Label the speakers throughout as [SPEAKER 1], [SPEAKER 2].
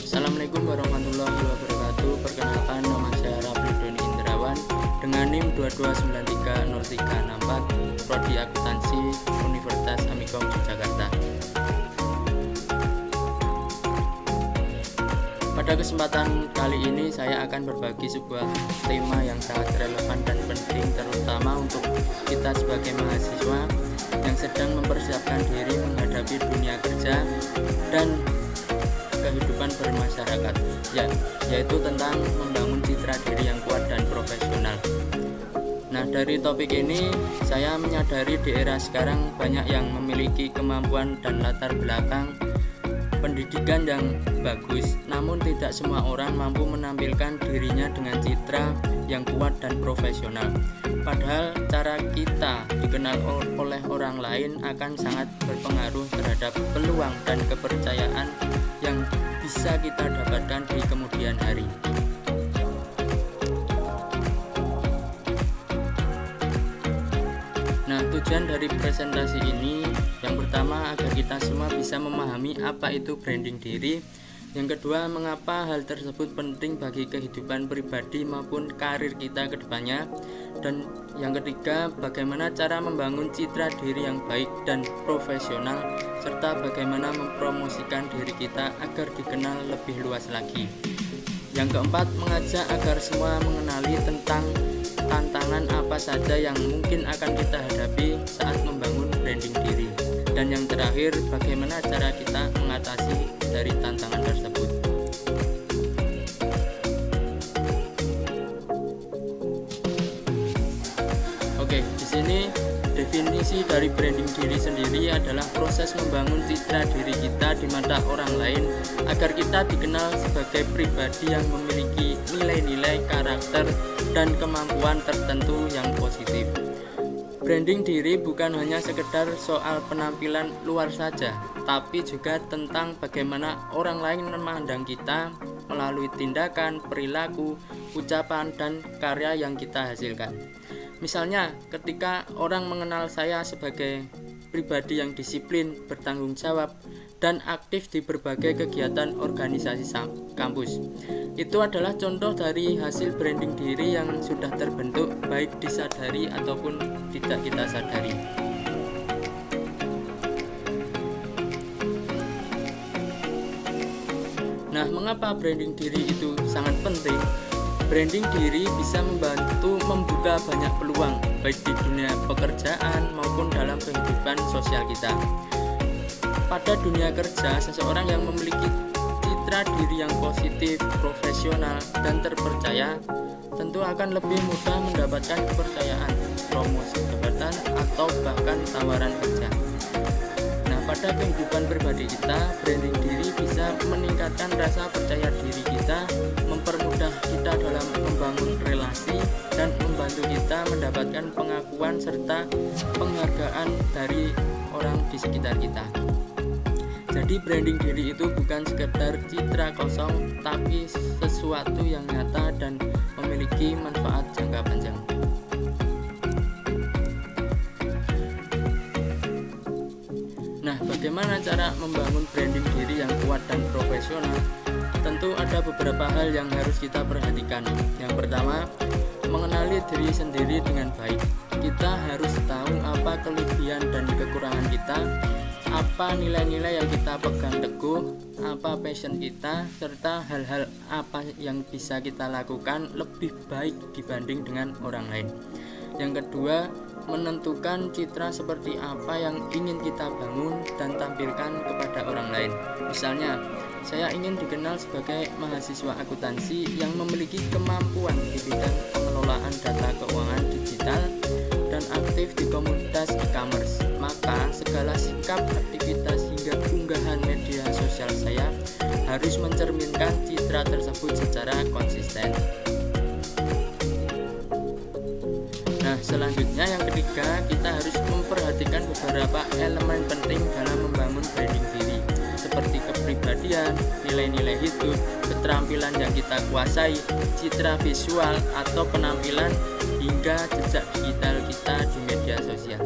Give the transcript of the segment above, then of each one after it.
[SPEAKER 1] Assalamualaikum warahmatullahi wabarakatuh. Perkenalkan, nama saya Rafli Doni Indrawan dengan NIM 22930364, Prodi Akuntansi, Universitas Amikom Yogyakarta. Pada kesempatan kali ini saya akan berbagi sebuah tema yang sangat relevan dan penting, terutama untuk kita sebagai mahasiswa yang sedang mempersiapkan diri menghadapi dunia kerja dan kehidupan bermasyarakat, yaitu tentang membangun citra diri yang kuat dan profesional. Nah, dari topik ini saya menyadari di era sekarang banyak yang memiliki kemampuan dan latar belakang pendidikan yang bagus, namun tidak semua orang mampu menampilkan dirinya dengan citra yang kuat dan profesional. Padahal cara kita dikenal oleh orang lain akan sangat berpengaruh terhadap peluang dan kepercayaan yang bisa kita dapatkan di kemudian hari. Nah, tujuan dari presentasi ini yang pertama agar kita semua bisa memahami apa itu branding diri. Yang kedua, mengapa hal tersebut penting bagi kehidupan pribadi maupun karir kita ke depannya. Dan yang ketiga, bagaimana cara membangun citra diri yang baik dan profesional, serta bagaimana mempromosikan diri kita agar dikenal lebih luas lagi. Yang keempat, mengajak agar semua mengenali tentang tantangan apa saja yang mungkin akan kita hadapi saat membangun branding diri. Dan yang terakhir, bagaimana cara kita mengatasi dari tantangan tersebut. Oke, di sini definisi dari branding diri sendiri adalah proses membangun citra diri kita di mata orang lain agar kita dikenal sebagai pribadi yang memiliki nilai-nilai, karakter, dan kemampuan tertentu yang positif. Branding diri bukan hanya sekedar soal penampilan luar saja, tapi juga tentang bagaimana orang lain memandang kita melalui tindakan, perilaku, ucapan, dan karya yang kita hasilkan. Misalnya, ketika orang mengenal saya sebagai pribadi yang disiplin, bertanggung jawab, dan aktif di berbagai kegiatan organisasi kampus. Itu adalah contoh dari hasil branding diri yang sudah terbentuk baik disadari ataupun tidak kita sadari. Nah, mengapa branding diri itu sangat penting? Branding diri bisa membantu membuka banyak peluang baik di dunia pekerjaan maupun dalam kehidupan sosial kita. Pada dunia kerja, seseorang yang memiliki citra diri yang positif, profesional, dan terpercaya tentu akan lebih mudah mendapatkan kepercayaan, promosi jabatan, atau bahkan tawaran kerja. Nah, pada kehidupan pribadi kita, branding diri bisa meningkatkan rasa percaya diri kita, mempermudah kita dalam membangun relasi, dan membantu kita mendapatkan pengakuan serta penghargaan dari orang di sekitar kita. Jadi branding diri itu bukan sekedar citra kosong, tapi sesuatu yang nyata dan memiliki manfaat jangka panjang. Nah, bagaimana cara membangun branding diri yang kuat dan profesional? Tentu ada beberapa hal yang harus kita perhatikan. Yang pertama, mengenali diri sendiri dengan baik. Kita harus tahu apa kelebihan dan kekurangan kita, apa nilai-nilai yang kita pegang teguh, apa passion kita, serta hal-hal apa yang bisa kita lakukan lebih baik dibanding dengan orang lain. Yang kedua, menentukan citra seperti apa yang ingin kita bangun dan tampilkan kepada orang lain. Misalnya, saya ingin dikenal sebagai mahasiswa akuntansi yang memiliki kemampuan di bidang pengelolaan data keuangan digital dan aktif di komunitas e-commerce. Maka segala sikap, aktivitas, hingga unggahan media sosial saya harus mencerminkan citra tersebut secara konsisten. Nah, selanjutnya yang ketiga, kita harus memperhatikan beberapa elemen penting dalam membangun branding diri, seperti kepribadian, nilai-nilai hidup, keterampilan yang kita kuasai, citra visual atau penampilan, hingga jejak digital kita di media sosial.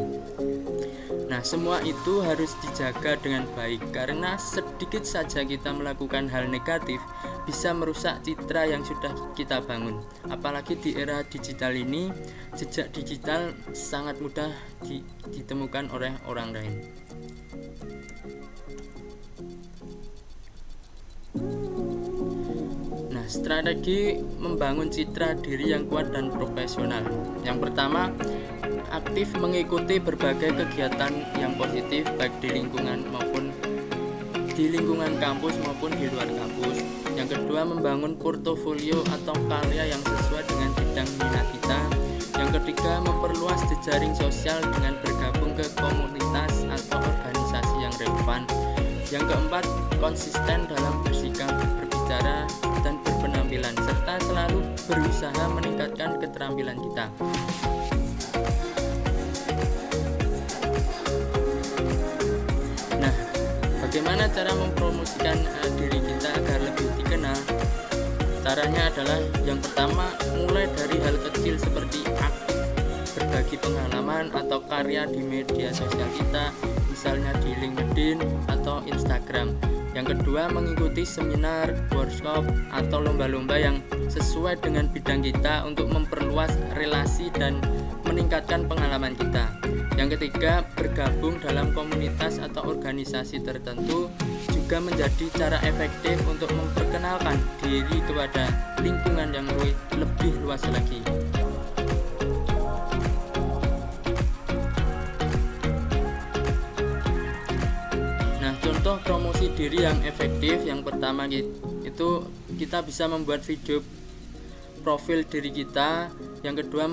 [SPEAKER 1] Nah, semua itu harus dijaga dengan baik karena sedikit saja kita melakukan hal negatif bisa merusak citra yang sudah kita bangun. Apalagi di era digital ini, jejak digital sangat mudah ditemukan oleh orang lain. Nah, strategi membangun citra diri yang kuat dan profesional. Yang pertama, aktif mengikuti berbagai kegiatan yang positif baik di lingkungan kampus maupun di luar kampus. Yang kedua, membangun portofolio atau karya yang sesuai dengan bidang minat kita. Yang ketiga, memperluas jejaring sosial dengan bergabung ke komunitas atau organisasi yang relevan. Yang keempat, konsisten dalam bersikap, berbicara, dan berpenampilan serta selalu berusaha meningkatkan keterampilan kita. Bagaimana cara mempromosikan diri kita agar lebih dikenal? Caranya adalah yang pertama, mulai dari hal kecil seperti aktif berbagi pengalaman atau karya di media sosial kita, misalnya di LinkedIn atau Instagram. Yang kedua, mengikuti seminar, workshop, atau lomba-lomba yang sesuai dengan bidang kita untuk memperluas relasi dan meningkatkan pengalaman kita. Yang ketiga, bergabung dalam komunitas atau organisasi tertentu juga menjadi cara efektif untuk memperkenalkan diri kepada lingkungan yang lebih luas lagi. Nah, contoh promosi diri yang efektif yang pertama itu kita bisa membuat video profil diri kita. Yang kedua,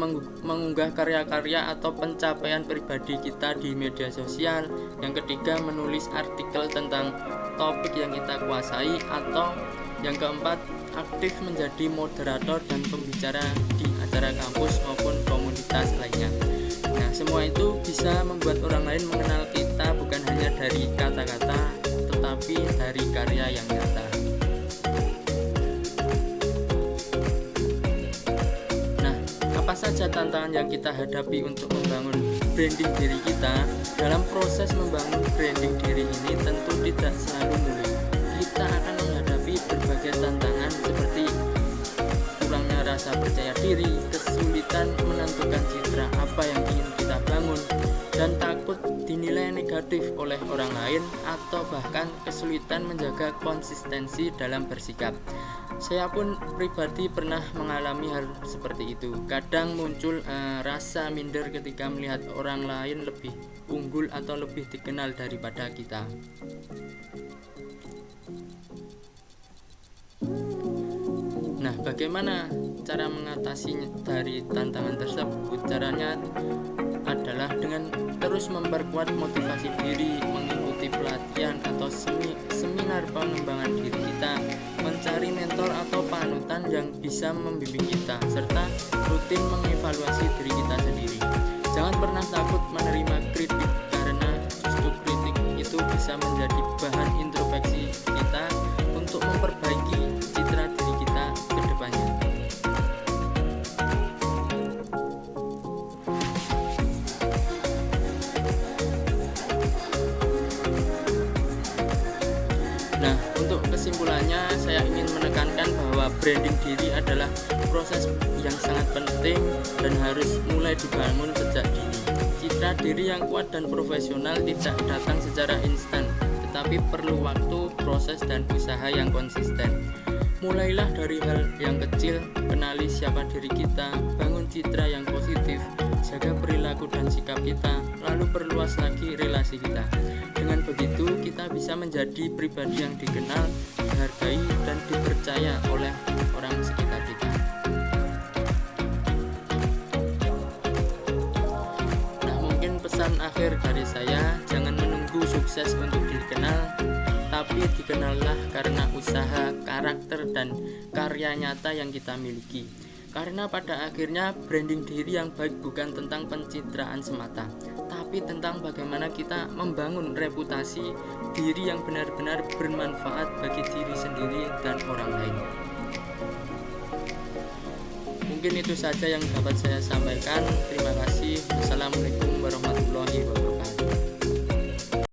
[SPEAKER 1] mengunggah karya-karya atau pencapaian pribadi kita di media sosial. Yang ketiga, menulis artikel tentang topik yang kita kuasai. Atau yang keempat, aktif menjadi moderator dan pembicara di acara kampus maupun komunitas lainnya. Nah, semua itu bisa membuat orang lain mengenal kita bukan hanya dari kata-kata, tetapi dari karya yang nyata. Apa saja tantangan yang kita hadapi untuk membangun branding diri kita? Dalam proses membangun branding diri ini tentu tidak selalu mulus. Kita akan menghadapi berbagai tantangan seperti kurangnya rasa percaya diri, kesulitan menentukan citra apa yang ingin kita bangun, dan takut dinilai negatif oleh orang lain, atau bahkan kesulitan menjaga konsistensi dalam bersikap. Saya pun pribadi pernah mengalami hal seperti itu. Kadang muncul rasa minder ketika melihat orang lain lebih unggul atau lebih dikenal daripada kita. Nah, bagaimana cara mengatasi dari tantangan tersebut? Caranya adalah dengan terus memperkuat motivasi diri, mengikuti pelatihan atau seminar pengembangan diri kita, mencari mentor atau panutan yang bisa membimbing kita, serta rutin mengevaluasi diri kita sendiri. Jangan pernah takut menerima kritik, karena justru kritik itu bisa menjadi bahan introspeksi kita untuk memperbaiki citra diri kita ke depannya. Nah, untuk kesimpulannya, saya ingin menekankan bahwa branding diri adalah proses yang sangat penting dan harus mulai dibangun sejak dini. Citra diri yang kuat dan profesional tidak datang secara instan, tetapi perlu waktu, proses, dan usaha yang konsisten. Mulailah dari hal yang kecil, kenali siapa diri kita, bangun citra yang positif, jaga perilaku dan sikap kita, lalu perluas lagi relasi kita. Dengan begitu, kita bisa menjadi pribadi yang dikenal, dihargai, dan dipercaya oleh orang sekitar kita. Nah, mungkin pesan akhir dari saya, jangan menunggu sukses untuk dikenal, tapi dikenallah karena usaha, karakter, dan karya nyata yang kita miliki. Karena pada akhirnya branding diri yang baik bukan tentang pencitraan semata, tapi tentang bagaimana kita membangun reputasi diri yang benar-benar bermanfaat bagi diri sendiri dan orang lain. Mungkin itu saja yang dapat saya sampaikan. Terima kasih. Assalamualaikum warahmatullahi wabarakatuh.